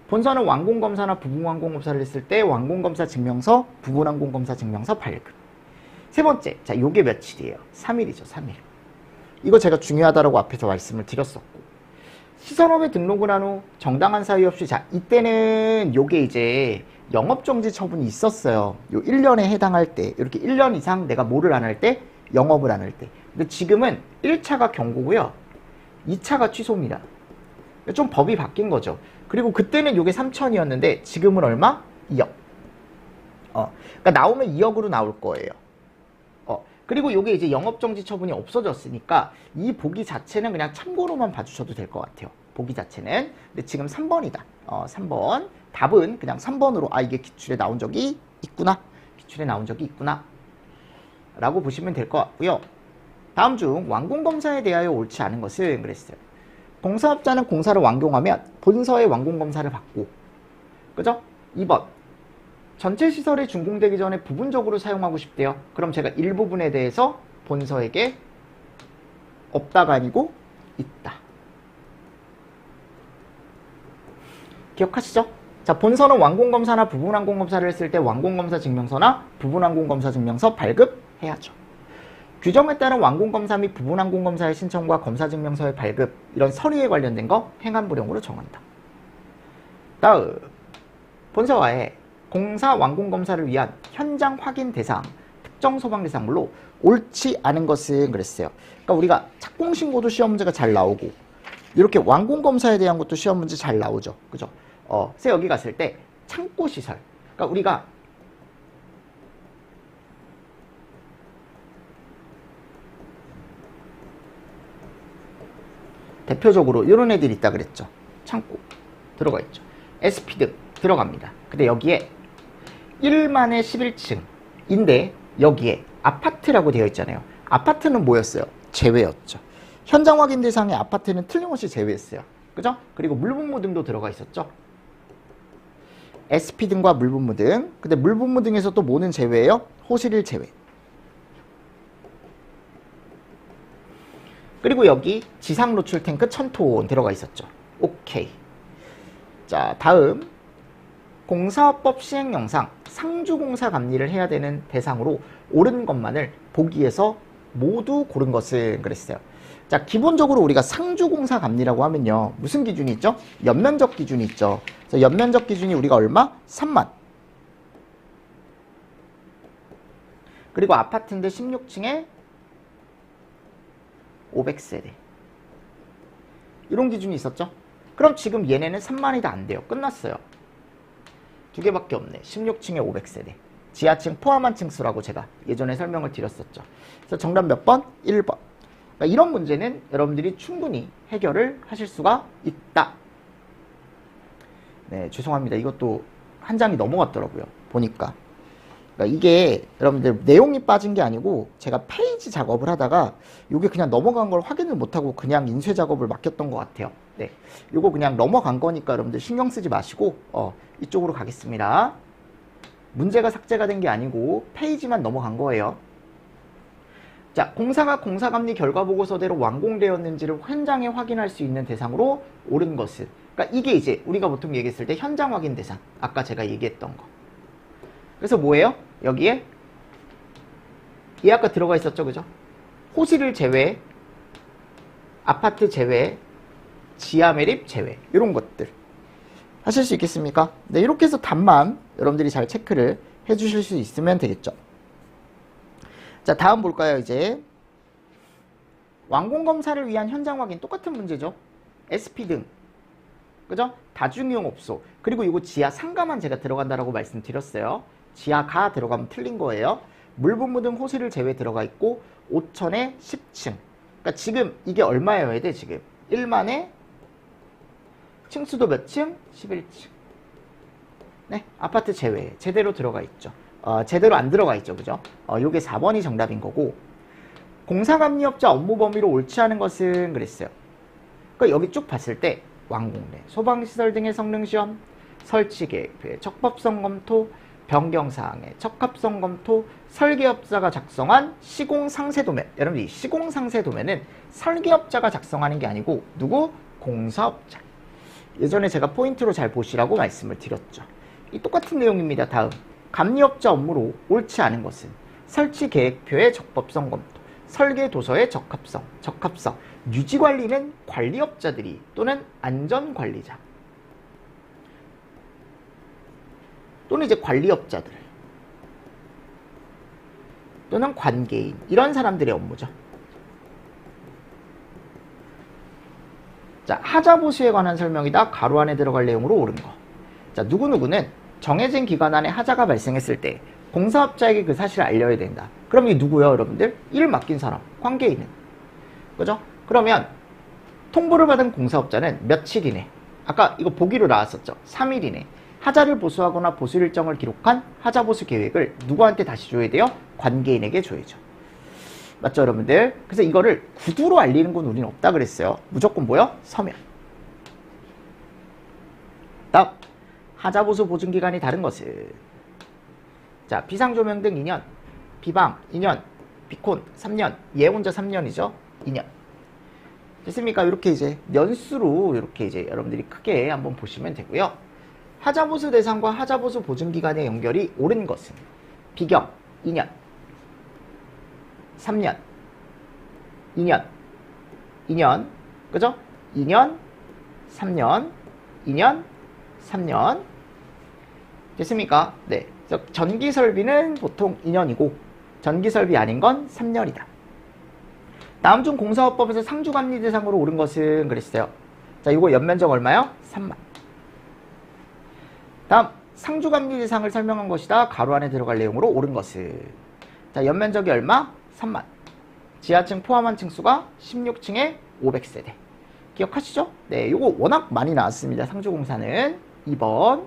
본서는 완공검사나 부분완공검사를 했을 때 완공검사 증명서, 부분완공검사 증명서 발급. 세 번째, 자, 요게 며칠이에요? 3일이죠, 3일. 이거 제가 중요하다라고 앞에서 말씀을 드렸었고. 시설업에 등록을 한 후 정당한 사유 없이, 자, 이때는 요게 이제 영업정지 처분이 있었어요. 요 1년에 해당할 때, 이렇게 1년 이상 내가 뭐를 안 할 때? 영업을 안 할 때. 근데 지금은 1차가 경고고요. 2차가 취소입니다. 좀 법이 바뀐 거죠. 그리고 그때는 요게 3천이었는데 지금은 얼마? 2억. 그러니까 나오면 2억으로 나올 거예요. 그리고 요게 이제 영업정지 처분이 없어졌으니까 이 보기 자체는 그냥 참고로만 봐주셔도 될 것 같아요. 보기 자체는. 근데 지금 3번이다. 3번. 답은 그냥 3번으로, 아, 이게 기출에 나온 적이 있구나. 기출에 나온 적이 있구나. 라고 보시면 될 것 같고요. 다음 중 완공검사에 대하여 옳지 않은 것은 그랬어요. 공사업자는 공사를 완공하면 본서의 완공검사를 받고, 그죠? 2번. 전체 시설이 준공되기 전에 부분적으로 사용하고 싶대요. 그럼 제가 일부분에 대해서 본서에게 없다가 아니고 있다. 기억하시죠? 자, 본서는 완공검사나 부분완공검사를 했을 때 완공검사 증명서나 부분완공검사 증명서 발급해야죠. 규정에 따른 완공검사 및 부분완공검사의 신청과 검사증명서의 발급, 이런 서류에 관련된 거 행안부령으로 정한다. 다음, 본서와의 공사 완공검사를 위한 현장 확인 대상, 특정 소방 대상물로 옳지 않은 것은 그랬어요. 그러니까 우리가 착공신고도 시험 문제가 잘 나오고, 이렇게 완공검사에 대한 것도 시험 문제 잘 나오죠. 그죠? 그래서 여기 갔을 때 창고시설, 그러니까 우리가 대표적으로 이런 애들이 있다 그랬죠. 창고 들어가 있죠. SP 등 들어갑니다. 근데 여기에 1만에 11층인데 여기에 아파트라고 되어 있잖아요. 아파트는 뭐였어요? 제외였죠. 현장 확인 대상의 아파트는 틀림없이 제외했어요. 그죠? 그리고 물분무 등도 들어가 있었죠. SP 등과 물분무 등. 근데 물분무 등에서 또 뭐는 제외예요? 호실일 제외. 그리고 여기 지상 노출 탱크 1000톤 들어가 있었죠. 오케이. 자, 다음 공사업법 시행령상 상주공사 감리를 해야 되는 대상으로 옳은 것만을 보기에서 모두 고른 것은 그랬어요. 자, 기본적으로 우리가 상주공사 감리라고 하면요, 무슨 기준이 있죠? 연면적 기준이 있죠. 그래서 연면적 기준이 우리가 얼마? 3만. 그리고 아파트인데 16층에 500세대. 이런 기준이 있었죠? 그럼 지금 얘네는 3만이 다 안 돼요. 끝났어요. 두 개밖에 없네. 16층에 500세대. 지하층 포함한 층수라고 제가 예전에 설명을 드렸었죠. 그래서 정답 몇 번? 1번. 그러니까 이런 문제는 여러분들이 충분히 해결을 하실 수가 있다. 네, 죄송합니다. 이것도 한 장이 넘어갔더라고요. 보니까. 그러니까 이게 여러분들 내용이 빠진 게 아니고 제가 페이지 작업을 하다가 이게 그냥 넘어간 걸 확인을 못하고 그냥 인쇄 작업을 맡겼던 것 같아요. 네, 이거 그냥 넘어간 거니까 여러분들 신경 쓰지 마시고 이쪽으로 가겠습니다. 문제가 삭제가 된 게 아니고 페이지만 넘어간 거예요. 자, 공사가 공사감리 결과보고서대로 완공되었는지를 현장에 확인할 수 있는 대상으로 옳은 것은, 그러니까 이게 이제 우리가 보통 얘기했을 때 현장 확인 대상, 아까 제가 얘기했던 거. 그래서 뭐예요? 여기에 얘 아까 들어가 있었죠, 그죠? 호실을 제외, 아파트 제외, 지하 매립 제외, 이런 것들 하실 수 있겠습니까? 네, 이렇게 해서 답만 여러분들이 잘 체크를 해주실 수 있으면 되겠죠. 자, 다음 볼까요? 이제 완공검사를 위한 현장 확인, 똑같은 문제죠. SP 등, 그죠? 다중이용업소, 그리고 이거 지하 상가만 제가 들어간다라고 말씀드렸어요. 지하가 들어가면 틀린 거예요. 물분무 등 호실을 제외 들어가 있고 5천에 10층. 그러니까 지금 이게 얼마여야 돼? 지금 1만에 층수도 몇 층? 11층. 네, 아파트 제외 제대로 들어가 있죠. 제대로 안 들어가 있죠, 그죠? 요게 4번이 정답인 거고, 공사감리업자 업무 범위로 옳지 않은 것은 그랬어요. 그러니까 여기 쭉 봤을 때 완공례, 소방시설 등의 성능시험, 설치계획, 적법성 검토, 변경사항의 적합성 검토 설계업자가 작성한 시공상세도면. 여러분들 이 시공상세도면은 설계업자가 작성하는 게 아니고 누구? 공사업자. 예전에 제가 포인트로 잘 보시라고 말씀을 드렸죠. 이 똑같은 내용입니다. 다음 감리업자 업무로 옳지 않은 것은 설치계획표의 적법성 검토, 설계도서의 적합성, 유지관리는 관리업자들이 또는 안전관리자 또는 이제 관리업자들 또는 관계인 이런 사람들의 업무죠. 자, 하자보수에 관한 설명이다. 가로 안에 들어갈 내용으로 옳은 거. 자, 누구누구는 정해진 기간 안에 하자가 발생했을 때 공사업자에게 그 사실을 알려야 된다. 그럼 이게 누구예요, 여러분들? 일 맡긴 사람, 관계인은. 그죠? 그러면 통보를 받은 공사업자는 며칠 이내, 아까 이거 보기로 나왔었죠. 3일 이내 하자를 보수하거나 보수 일정을 기록한 하자보수 계획을 누구한테 다시 줘야 돼요? 관계인에게 줘야죠. 맞죠, 여러분들? 그래서 이거를 구두로 알리는 건 우리는 없다 그랬어요. 무조건 뭐요? 서면. 다음, 하자보수 보증기간이 다른 것은 자, 비상조명 등 2년, 비방 2년, 비콘 3년, 예혼자 3년이죠. 2년. 됐습니까? 이렇게 이제 연수로 이렇게 이제 여러분들이 크게 한번 보시면 되고요. 하자보수 대상과 하자보수 보증기간의 연결이 옳은 것은 비경 2년, 3년, 2년, 그죠? 2년, 3년, 2년, 3년. 됐습니까? 네. 전기설비는 보통 2년이고 전기설비 아닌 건 3년이다. 다음 중 공사업법에서 상주감리 대상으로 옳은 것은 그랬어요. 자, 이거 연면적 얼마요? 3만. 다음, 상주감리 대상을 설명한 것이다. 가로 안에 들어갈 내용으로 옳은 것은 자, 연면적이 얼마? 3만. 지하층 포함한 층수가 16층에 500세대. 기억하시죠? 네, 이거 워낙 많이 나왔습니다. 상주공사는 2번.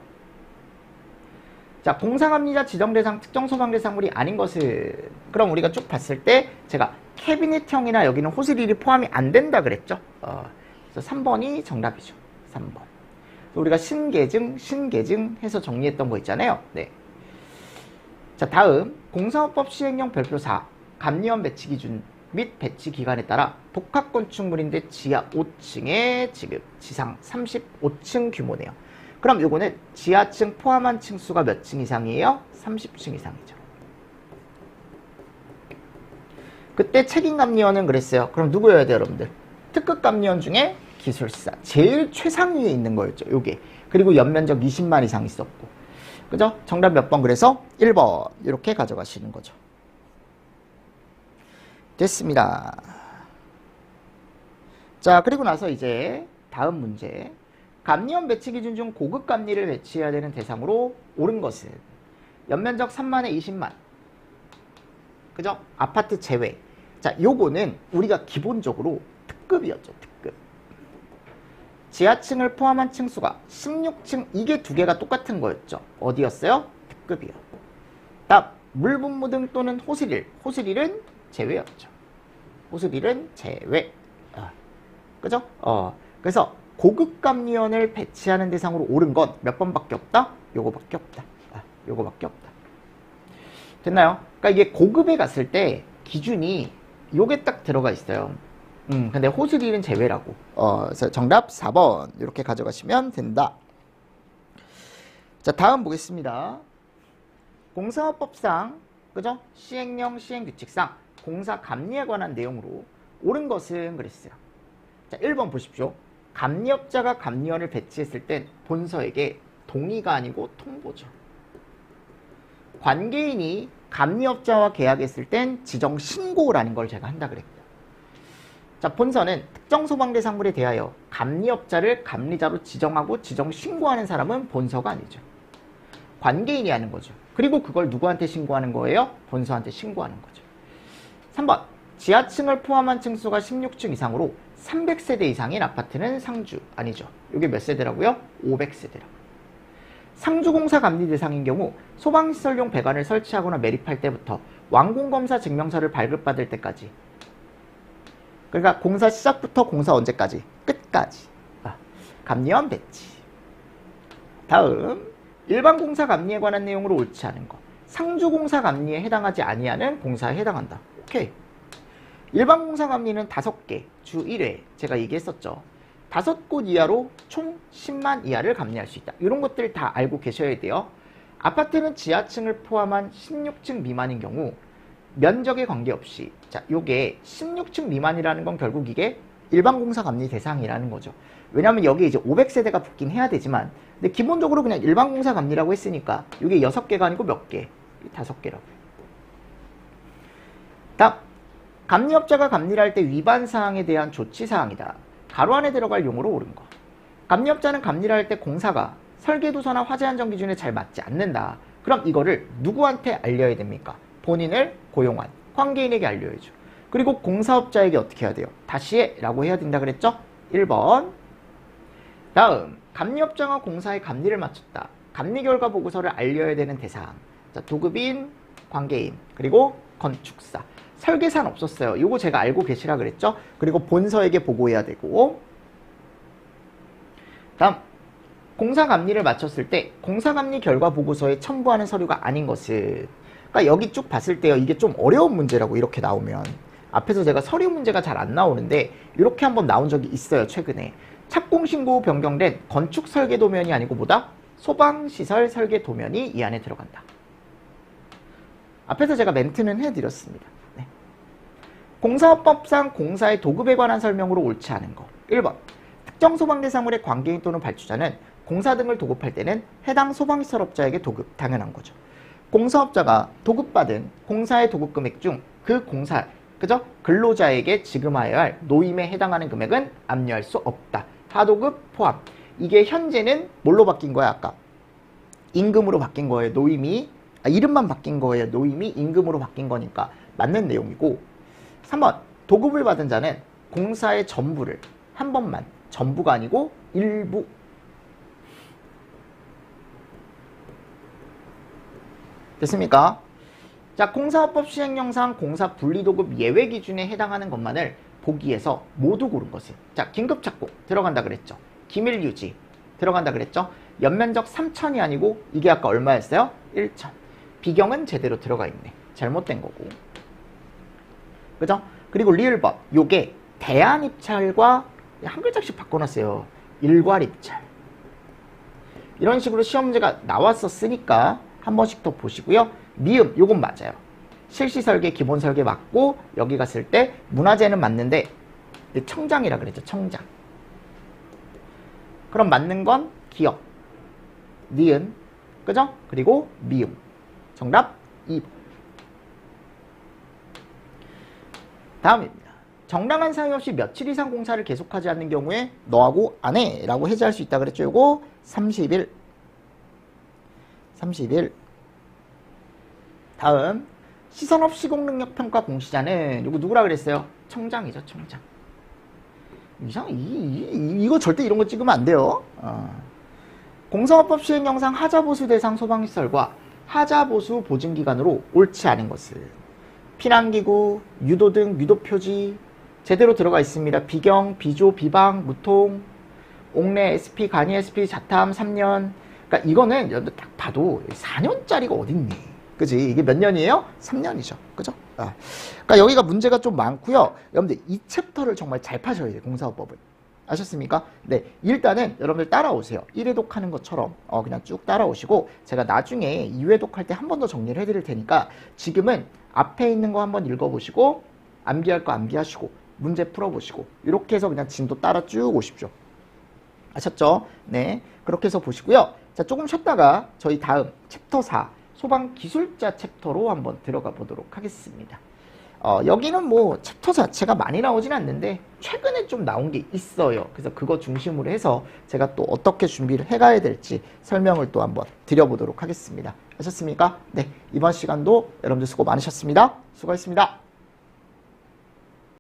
자, 공사감리자 지정대상 특정 소방대상물이 아닌 것은 그럼 우리가 쭉 봤을 때 제가 캐비닛형이나 여기는 호스릴이 포함이 안 된다 그랬죠. 그래서 3번이 정답이죠. 3번. 우리가 신계증 해서 정리했던 거 있잖아요. 네. 자, 다음 공사업법 시행령 별표 4 감리원 배치 기준 및 배치 기간에 따라 복합건축물인데 지하 5층에 지금 지상 35층 규모네요. 그럼 요거는 지하층 포함한 층수가 몇 층 이상이에요? 30층 이상이죠. 그때 책임감리원은 그랬어요. 그럼 누구여야 돼요, 여러분들? 특급감리원 중에 기술사. 제일 최상위에 있는 거였죠, 요게. 그리고 연면적 20만 이상 있었고. 그죠? 정답 몇 번? 그래서 1번. 이렇게 가져가시는 거죠. 됐습니다. 자, 그리고 나서 이제 다음 문제. 감리원 배치 기준 중 고급 감리를 배치해야 되는 대상으로 옳은 것은 연면적 3만에 20만. 그죠? 아파트 제외. 자, 요거는 우리가 기본적으로 특급이었죠. 특급. 지하층을 포함한 층수가 16층, 이게 두 개가 똑같은 거였죠. 어디였어요? 특급이요. 다음, 물분무 등 또는 호스릴. 호스릴은 제외였죠. 호스릴은 제외. 그죠? 그래서 고급감리원을 배치하는 대상으로 옳은 건 몇 번밖에 없다? 요거밖에 없다. 요거밖에 없다. 됐나요? 그러니까 이게 고급에 갔을 때 기준이 요게 딱 들어가 있어요. 근데 호스릴은 제외라고. 그래서 정답 4번 이렇게 가져가시면 된다. 자, 다음 보겠습니다. 공사업법상 그죠? 시행령 시행규칙상 공사감리에 관한 내용으로 옳은 것은 그랬어요. 자, 1번 보십시오. 감리업자가 감리원을 배치했을 땐 본서에게 동의가 아니고 통보죠. 관계인이 감리업자와 계약했을 땐 지정 신고라는 걸 제가 한다 그랬고. 자, 본서는 특정 소방대상물에 대하여 감리업자를 감리자로 지정하고 지정 신고하는 사람은 본서가 아니죠. 관계인이 하는 거죠. 그리고 그걸 누구한테 신고하는 거예요? 본서한테 신고하는 거죠. 3번. 지하층을 포함한 층수가 16층 이상으로 300세대 이상인 아파트는 상주. 아니죠. 이게 몇 세대라고요? 500세대라고요. 상주공사 감리 대상인 경우 소방시설용 배관을 설치하거나 매립할 때부터 완공검사 증명서를 발급받을 때까지, 그러니까 공사 시작부터 공사 언제까지? 끝까지. 감리원 배치. 다음, 일반 공사 감리에 관한 내용으로 옳지 않은 거. 상주 공사 감리에 해당하지 아니하는 공사에 해당한다. 오케이. 일반 공사 감리는 5개, 주 1회 제가 얘기했었죠. 5곳 이하로 총 10만 이하를 감리할 수 있다. 이런 것들 다 알고 계셔야 돼요. 아파트는 지하층을 포함한 16층 미만인 경우 면적에 관계없이, 자, 요게 16층 미만이라는 건 결국 이게 일반 공사 감리 대상이라는 거죠. 왜냐면 여기 이제 500세대가 붙긴 해야 되지만, 근데 기본적으로 그냥 일반 공사 감리라고 했으니까 이게 6개가 아니고 몇 개? 5개라고. 다음, 감리업자가 감리를 할 때 위반 사항에 대한 조치 사항이다. 가로 안에 들어갈 용어로 옳은 거. 감리업자는 감리를 할 때 공사가 설계도서나 화재 안전 기준에 잘 맞지 않는다. 그럼 이거를 누구한테 알려야 됩니까? 본인을 고용한 관계인에게 알려야죠. 그리고 공사업자에게 어떻게 해야 돼요? 다시 해 라고 해야 된다 그랬죠? 1번. 다음, 감리업자가 공사에 감리를 마쳤다. 감리 결과 보고서를 알려야 되는 대상. 자, 도급인, 관계인, 그리고 건축사. 설계사는 없었어요. 이거 제가 알고 계시라 그랬죠? 그리고 본서에게 보고해야 되고. 다음, 공사 감리를 마쳤을 때 공사 감리 결과 보고서에 첨부하는 서류가 아닌 것은, 그러니까 여기 쭉 봤을 때요, 이게 좀 어려운 문제라고 이렇게 나오면, 앞에서 제가 서류 문제가 잘 안 나오는데 이렇게 한번 나온 적이 있어요. 최근에 착공신고 후 변경된 건축 설계 도면이 아니고 뭐다? 소방시설 설계 도면이 이 안에 들어간다. 앞에서 제가 멘트는 해드렸습니다. 네. 공사업법상 공사의 도급에 관한 설명으로 옳지 않은 거. 1번, 특정 소방대상물의 관계인 또는 발주자는 공사 등을 도급할 때는 해당 소방시설업자에게 도급, 당연한 거죠. 공사업자가 도급받은 공사의 도급 금액 중 그 공사, 그죠? 근로자에게 지급하여야 할 노임에 해당하는 금액은 압류할 수 없다. 하도급 포함. 이게 현재는 뭘로 바뀐 거야? 아까 임금으로 바뀐 거예요. 노임이, 이름만 바뀐 거예요. 노임이 임금으로 바뀐 거니까 맞는 내용이고. 3번, 도급을 받은 자는 공사의 전부를 한 번만, 전부가 아니고 일부, 됐습니까? 자, 공사업법 시행령상 공사 분리도급 예외 기준에 해당하는 것만을 보기에서 모두 고른 것은, 자, 긴급착공 들어간다 그랬죠. 기밀유지 들어간다 그랬죠. 연면적 3천이 아니고 이게 아까 얼마였어요? 1천. 비경은 제대로 들어가 있네. 잘못된 거고. 그죠? 그리고 리을법, 요게 대안입찰과 한 글자씩 바꿔놨어요. 일괄입찰. 이런 식으로 시험 문제가 나왔었으니까 한 번씩 더 보시고요. 미음, 요건 맞아요. 실시설계, 기본설계 맞고, 여기 갔을 때 문화재는 맞는데 청장이라 그랬죠. 청장. 그럼 맞는 건 기억, 니은, 그죠? 그리고 미음. 정답 2번. 다음입니다. 정당한 사유 없이 며칠 이상 공사를 계속하지 않는 경우에 너하고 안 해 라고 해제할 수 있다 그랬죠. 요거 30일. 다음, 시선업 시공능력평가 공시자는 요거 누구라 그랬어요? 청장이죠. 청장. 이거 절대 이런 거 찍으면 안 돼요. 공사업법 시행령상 하자보수 대상 소방시설과 하자보수 보증기관으로 옳지 않은 것은 피난기구, 유도등, 유도표지 제대로 들어가 있습니다. 비경, 비조, 비방, 무통, 옥내, SP, 간이 SP, 자탐 3년. 그러니까 이거는 여러분들 딱 봐도 4년짜리가 어딨니? 그지? 이게 몇 년이에요? 3년이죠. 그죠? 그러니까 여기가 문제가 좀 많고요. 여러분들 이 챕터를 정말 잘 파셔야 돼요. 공사업법은. 아셨습니까? 네. 일단은 여러분들 따라오세요. 1회독 하는 것처럼 그냥 쭉 따라오시고 제가 나중에 2회독 할 때 한 번 더 정리를 해드릴 테니까 지금은 앞에 있는 거 한번 읽어보시고 암기할 거 암기하시고 문제 풀어보시고 이렇게 해서 그냥 진도 따라 쭉 오십시오. 아셨죠? 네. 그렇게 해서 보시고요. 자, 조금 쉬었다가 저희 다음 챕터 4 소방기술자 챕터로 한번 들어가 보도록 하겠습니다. 여기는 뭐 챕터 자체가 많이 나오진 않는데 최근에 좀 나온 게 있어요. 그래서 그거 중심으로 해서 제가 또 어떻게 준비를 해가야 될지 설명을 또 한번 드려보도록 하겠습니다. 아셨습니까? 네, 이번 시간도 여러분들 수고 많으셨습니다. 수고하셨습니다.